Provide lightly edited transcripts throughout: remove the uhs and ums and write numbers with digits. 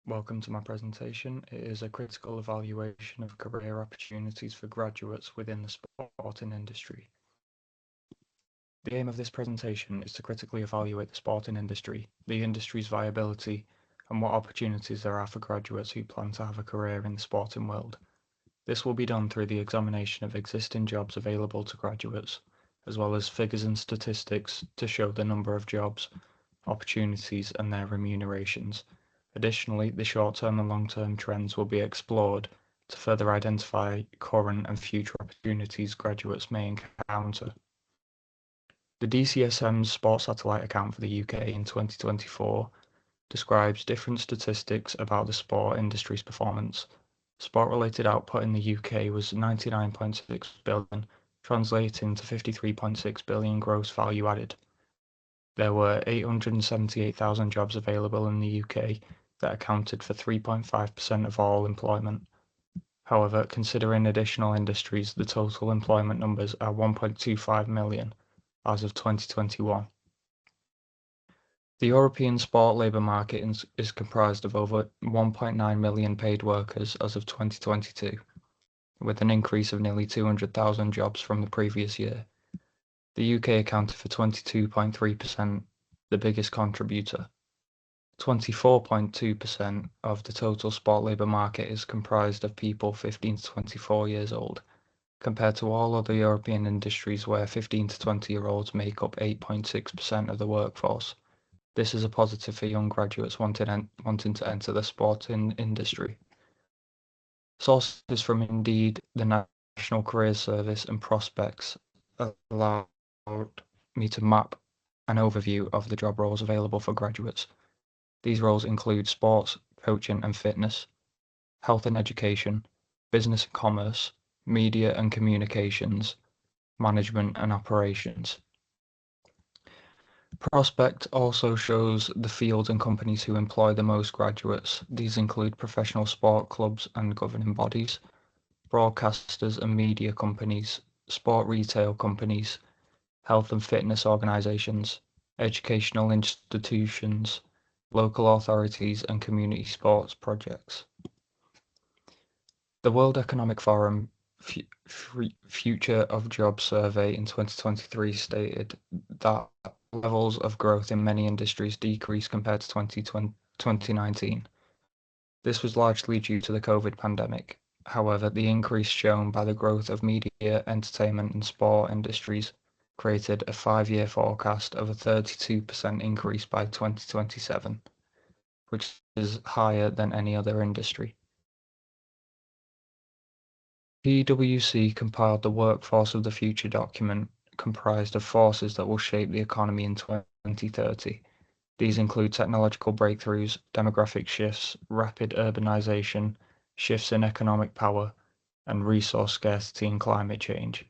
Welcome to my presentation. It is a critical evaluation of career opportunities for graduates within the sporting industry. The aim of this presentation is to critically evaluate the sporting industry, the industry's viability, and what opportunities there are for graduates who plan to have a career in the sporting world. This will be done through the examination of existing jobs available to graduates, as well as figures and statistics to show the number of jobs, opportunities, and their remunerations. Additionally, the short-term and long-term trends will be explored to further identify current and future opportunities graduates may encounter. The DCSM's Sports Satellite account for the UK in 2024 describes different statistics about the sport industry's performance. Sport-related output in the UK was 99.6 billion, translating to 53.6 billion gross value added. There were 878,000 jobs available in the UK that accounted for 3.5% of all employment. However, considering additional industries, the total employment numbers are 1.25 million as of 2021. The European sport labour market is comprised of over 1.9 million paid workers as of 2022, with an increase of nearly 200,000 jobs from the previous year. The UK accounted for 22.3%, the biggest contributor. 24.2% of the total sport labour market is comprised of people 15 to 24 years old, compared to all other European industries where 15 to 20-year-olds make up 8.6% of the workforce. This is a positive for young graduates wanting to enter the sporting industry. Sources from Indeed, the National Careers Service, and Prospects allowed me to map an overview of the job roles available for graduates. These roles include sports, coaching and fitness, health and education, business and commerce, media and communications, management and operations. Prospect also shows the fields and companies who employ the most graduates. These include professional sport clubs and governing bodies, broadcasters and media companies, sport retail companies, health and fitness organisations, educational institutions, local authorities and community sports projects. The World Economic Forum Future of Jobs survey in 2023 stated that levels of growth in many industries decreased compared to 2019. This was largely due to the COVID pandemic. However, the increase shown by the growth of media, entertainment and sport industries created a 5-year forecast of a 32% increase by 2027, which is higher than any other industry. PwC compiled the Workforce of the Future document comprised of forces that will shape the economy in 2030. These include technological breakthroughs, demographic shifts, rapid urbanization, shifts in economic power, and resource scarcity and climate change.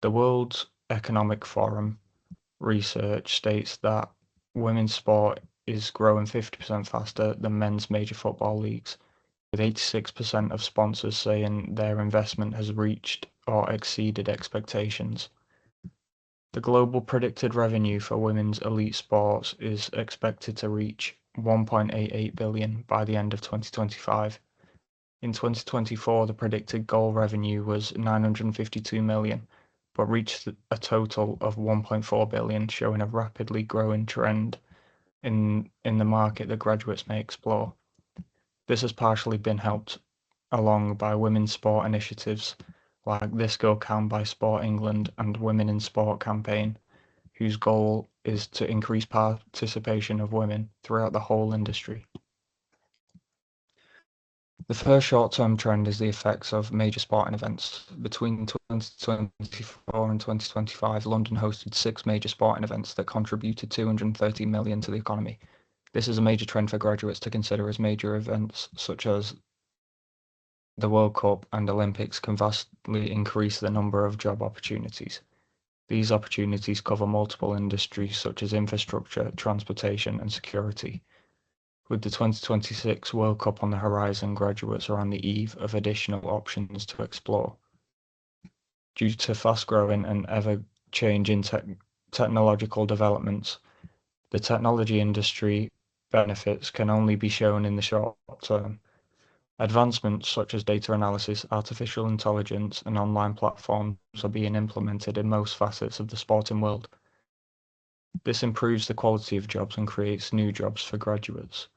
The World Economic Forum research states that women's sport is growing 50% faster than men's major football leagues, with 86% of sponsors saying their investment has reached or exceeded expectations. The global predicted revenue for women's elite sports is expected to reach 1.88 billion by the end of 2025. In 2024, the predicted goal revenue was 952 million, but reached a total of 1.4 billion, showing a rapidly growing trend in the market that graduates may explore. This has partially been helped along by women's sport initiatives like This Girl Can by Sport England and Women in Sport campaign, whose goal is to increase participation of women throughout the whole industry. The first short-term trend is the effects of major sporting events. Between 2024 and 2025, London hosted 6 major sporting events that contributed 230 million to the economy. This is a major trend for graduates to consider, as major events such as the World Cup and Olympics can vastly increase the number of job opportunities. These opportunities cover multiple industries such as infrastructure, transportation, and security. With the 2026 World Cup on the horizon, graduates are on the eve of additional options to explore. Due to fast-growing and ever-changing technological developments, the technology industry benefits can only be shown in the short term. Advancements such as data analysis, artificial intelligence, and online platforms are being implemented in most facets of the sporting world. This improves the quality of jobs and creates new jobs for graduates.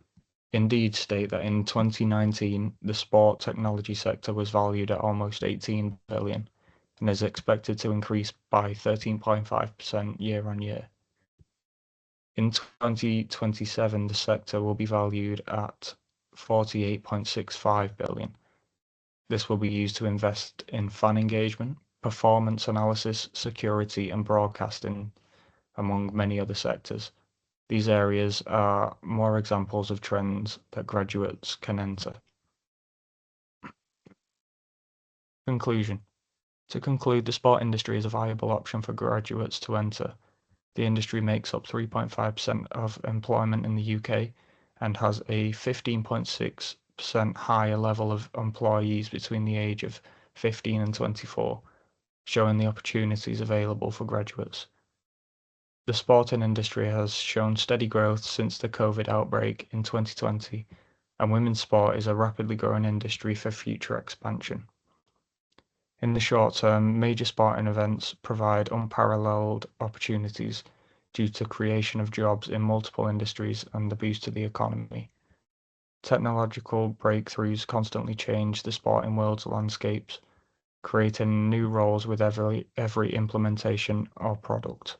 Indeed state that in 2019, the sport technology sector was valued at almost 18 billion and is expected to increase by 13.5% year on year. In 2027, the sector will be valued at 48.65 billion. This will be used to invest in fan engagement, performance analysis, security, and broadcasting, among many other sectors. These areas are more examples of trends that graduates can enter. Conclusion. To conclude, the sport industry is a viable option for graduates to enter. The industry makes up 3.5% of employment in the UK and has a 15.6% higher level of employees between the age of 15 and 24, showing the opportunities available for graduates. The sporting industry has shown steady growth since the COVID outbreak in 2020, and women's sport is a rapidly growing industry for future expansion. In the short term, major sporting events provide unparalleled opportunities due to creation of jobs in multiple industries and the boost to the economy. Technological breakthroughs constantly change the sporting world's landscapes, creating new roles with every implementation or product.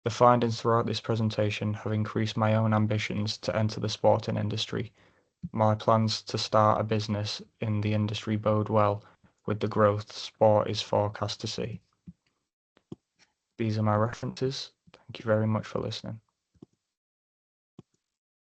The findings throughout this presentation have increased my own ambitions to enter the sporting industry. My plans to start a business in the industry bode well with the growth sport is forecast to see. These are my references. Thank you very much for listening.